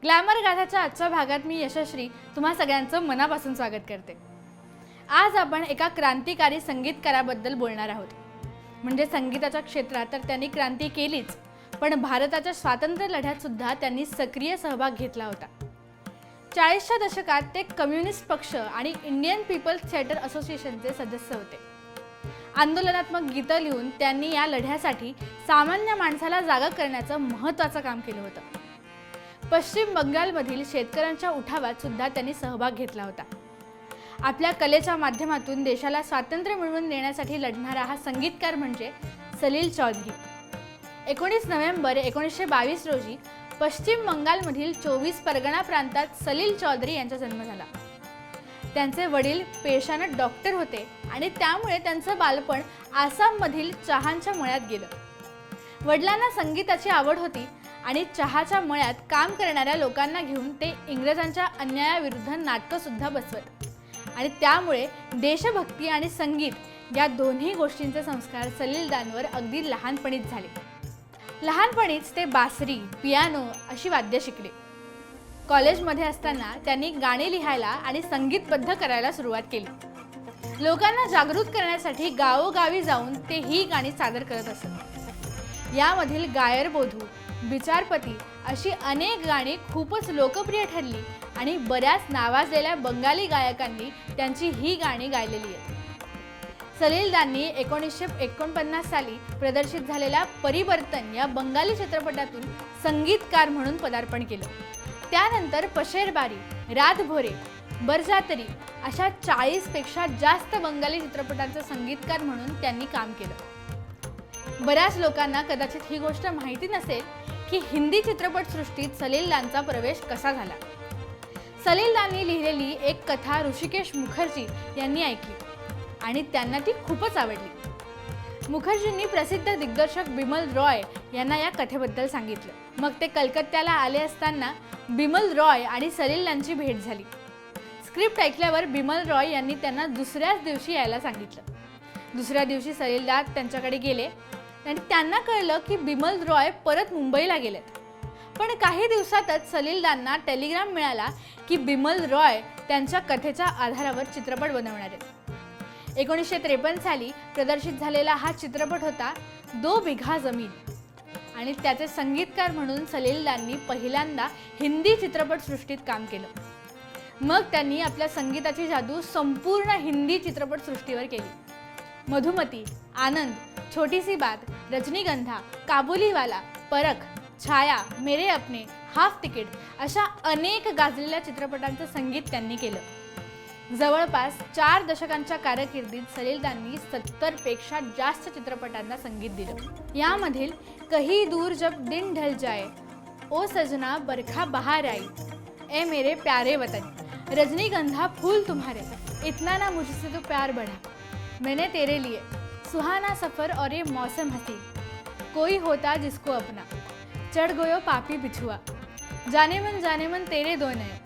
Glamour गाथाच्या आजच्या भागात मी यशश्री तुम्हा सगळ्यांचं मनापासून स्वागत करते। आज आपण एका क्रांतिकारी संगीतकाराबद्दल बोलणार आहोत। म्हणजे संगीताच्या क्षेत्रात तर त्यांनी क्रांती केलीच, पण भारताच्या स्वातंत्र्य लढ्यात सुद्धा त्यांनी सक्रिय सहभाग घेतला होता। 40च्या दशकात ते कम्युनिस्ट पक्ष आणि इंडियन पीपल्स थिएटर असोसिएशनचे सदस्य होते। आंदोलनात्मक गीतं लिहून त्यांनी या लढ्यासाठी सामान्य माणसाला जागा करण्याचं महत्त्वाचं काम केलं होतं। पश्चिम बंगालमधील शेतकऱ्यांच्या उठावात सुद्धा त्यांनी सहभाग घेतला होता। आपल्या कलेच्या माध्यमातून देशाला स्वातंत्र्य मिळवून देण्यासाठी लढणारा हा संगीतकार म्हणजे सलील चौधरी। 19 नोव्हेंबर 1922 रोजी पश्चिम बंगालमधील 24 परगणा प्रांतात सलील चौधरी यांचा जन्म झाला। त्यांचे वडील पेशाने डॉक्टर होते आणि त्यामुळे त्यांचं बालपण आसाममधील चहाच्या मळ्यात गेलं। वडिलांना संगीताची आवड होती आणि चहाच्या मळ्यात काम करणाऱ्या लोकांना घेऊन ते इंग्रजांच्या अन्यायाविरुद्ध नाटकं सुद्धा बसवत आणि त्यामुळे देशभक्ती आणि संगीत या दोन्ही गोष्टींचे संस्कार सलीलदांवर अगदी लहानपणीच झाले। लहानपणीच ते बासरी, पियानो अशी वाद्य शिकले। कॉलेजमध्ये असताना त्यांनी गाणी लिहायला आणि संगीतबद्ध करायला सुरुवात केली। लोकांना जागृत करण्यासाठी गावोगावी जाऊन ते ही गाणी सादर करत असत। यामधील गायर बोधू, विचारपती अशी अनेक गाणी खूपच लोकप्रिय ठरली आणि बऱ्याच नावाजलेल्या बंगाली गायकांनी त्यांची ही गाणी गायलेली आहेत। सलीलदांनी 1949 साली प्रदर्शित झालेल्या परिवर्तन या बंगाली चित्रपटातून संगीतकार म्हणून पदार्पण केलं। त्यानंतर पशेरबारी, रातभोरे, बरजातरी अशा 40 पेक्षा जास्त बंगाली चित्रपटांचे संगीतकार म्हणून त्यांनी काम केलं। बऱ्याच लोकांना कदाचित ही गोष्ट माहिती नसेल की हिंदी चित्रपटसृष्टीत सलीलदांचा प्रवेश कसा झाला। सलीलदांनी लिहिलेली एक कथा ऋषिकेश मुखर्जी यांनी ऐकली आणि त्यांना ती खूपच आवडली। मुखर्जींनी प्रसिद्ध दिग्दर्शक बिमल रॉय यांना या कथेबद्दल सांगितलं। मग ते कलकत्त्याला आले असताना बिमल रॉय आणि सलीलदांची भेट झाली। स्क्रिप्ट ऐकल्यावर बिमल रॉय यांनी त्यांना दुसऱ्याच दिवशी यायला सांगितलं। दुसऱ्या दिवशी सलीलदां त्यांच्याकडे गेले आणि त्यांना कळलं की बिमल रॉय परत मुंबईला गेलेत। पण काही दिवसातच सलीलदांना टेलिग्राम मिळाला की बिमल रॉय त्यांच्या कथेच्या आधारावर चित्रपट बनवणार आहेत। 1953 साली प्रदर्शित झालेला हा चित्रपट होता दो बिघा जमीन आणि त्याचे संगीतकार म्हणून सलीलदांनी पहिल्यांदा हिंदी चित्रपटसृष्टीत काम केलं। मग त्यांनी आपल्या संगीताची जादू संपूर्ण हिंदी चित्रपटसृष्टीवर केली। मधुमती, आनंद, छोटी सी बात, रजनीगंधा, काबुलीवाला, परख, छाया, मेरे अपने, हाफ तिकीट अशा अनेक गाजलेल्या चित्रपटांचं संगीत त्यांनी केलं। जवळपास 4 दशकांच्या कारकिर्दीत सलीलदांनी 70 पेक्षा जास्त चित्रपटांना संगीत दिलं। यामधील कहीं दूर जब दिन ढल जाए, ओ सजना बरखा बहार आई, ए मेरे प्यारे वतन, रजनीगंधा फूल तुम्हारे, इतना ना मुझसे तो प्यार बढ़ा, मैंने तेरे लिए, सुहाना सफर और ये मौसम हसी, कोई होता जिसको अपना, चढ़ गयो पापी बिछुआ, जाने मन तेरे दो नयन,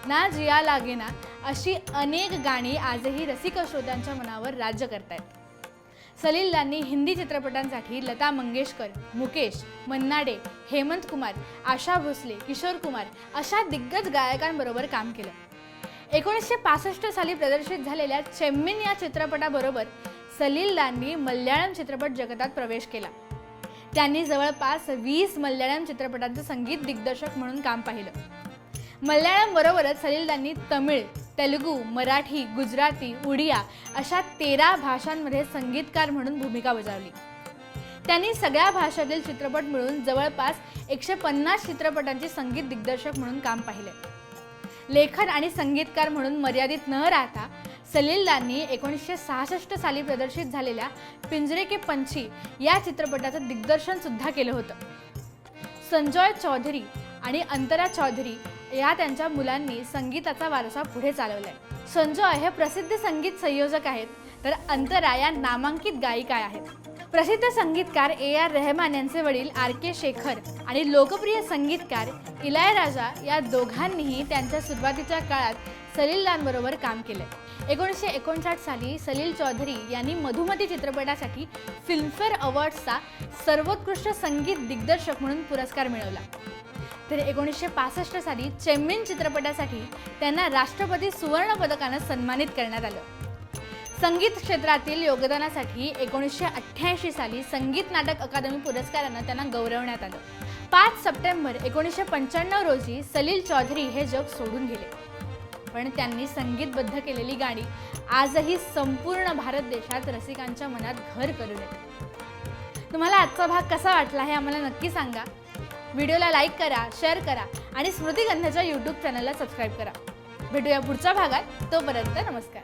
ना जिया लागे ना अशी अनेक गाणी आजही रसिक श्रोत्यांच्या मनावर राज्य करतायत। सलीलदांनी हिंदी चित्रपटांसाठी लता मंगेशकर, मुकेश, मन्ना डे, हेमंत कुमार, आशा भोसले, किशोर कुमार अशा दिग्गज गायकांबरोबर काम केलं। 1965 साली प्रदर्शित झालेल्या चेम्मिन या चित्रपटाबरोबर सलीलदांनी मल्याळम चित्रपट जगतात प्रवेश केला। त्यांनी जवळपास 20 मल्याळम चित्रपटांचं संगीत दिग्दर्शक म्हणून काम पाहिलं। मल्याळम बरोबरच सलीलदांनी तमिळ, तेलुगू, मराठी, गुजराती, उडिया अशा 13 भाषांमध्ये संगीतकार म्हणून भूमिका बजावली। त्यांनी सगळ्या भाषातील चित्रपट मिळून जवळपास 150 चित्रपटांचे संगीत दिग्दर्शक म्हणून काम पाहिले। लेखन आणि संगीतकार म्हणून मर्यादित न राहता सलीलदांनी 1966 साली प्रदर्शित झालेल्या पिंजरे के पंछी या चित्रपटाचं दिग्दर्शन सुद्धा केलं होतं। संजय चौधरी आणि अंतरा चौधरी या त्यांच्या मुलांनी संगीताचा वारसा पुढे चालवलाय। संजय हे प्रसिद्ध संगीत संयोजक आहेत, तर अंतरा या नामांकित गायिका आहेत। प्रसिद्ध संगीतकार AR रहमान यांचे वडील RK शेखर आणि लोकप्रिय संगीतकार इलायराजा या दोघांनीही त्यांच्या सुरुवातीच्या काळात सलीलदांबरोबर काम केलंय। 1959 साली सलील चौधरी यांनी मधुमती चित्रपटासाठी फिल्मफेअर अवॉर्ड्सचा सर्वोत्कृष्ट संगीत दिग्दर्शक म्हणून पुरस्कार मिळवला। तर 1965 साली चेम्मिन चित्रपटासाठी त्यांना राष्ट्रपती सुवर्ण पदकाने सन्मानित करण्यात आलं। संगीत क्षेत्रातील योगदानासाठी 1988 साली संगीत नाटक अकादमी पुरस्काराने त्यांना गौरवण्यात आलं। 5 सप्टेंबर 1995 रोजी सलील चौधरी हे जग सोडून गेले, पण त्यांनी संगीतबद्ध केलेली गाणी आजही संपूर्ण भारत देशात रसिकांच्या मनात घर करून येते। तुम्हाला आजचा भाग कसा वाटला हे आम्हाला नक्की सांगा। व्हिडिओला लाईक करा, शेअर करा आणि स्मृतिगंधाच्या YouTube चॅनलला सबस्क्राईब करा। भेटूया पुढच्या भागात, तोपर्यंत नमस्कार।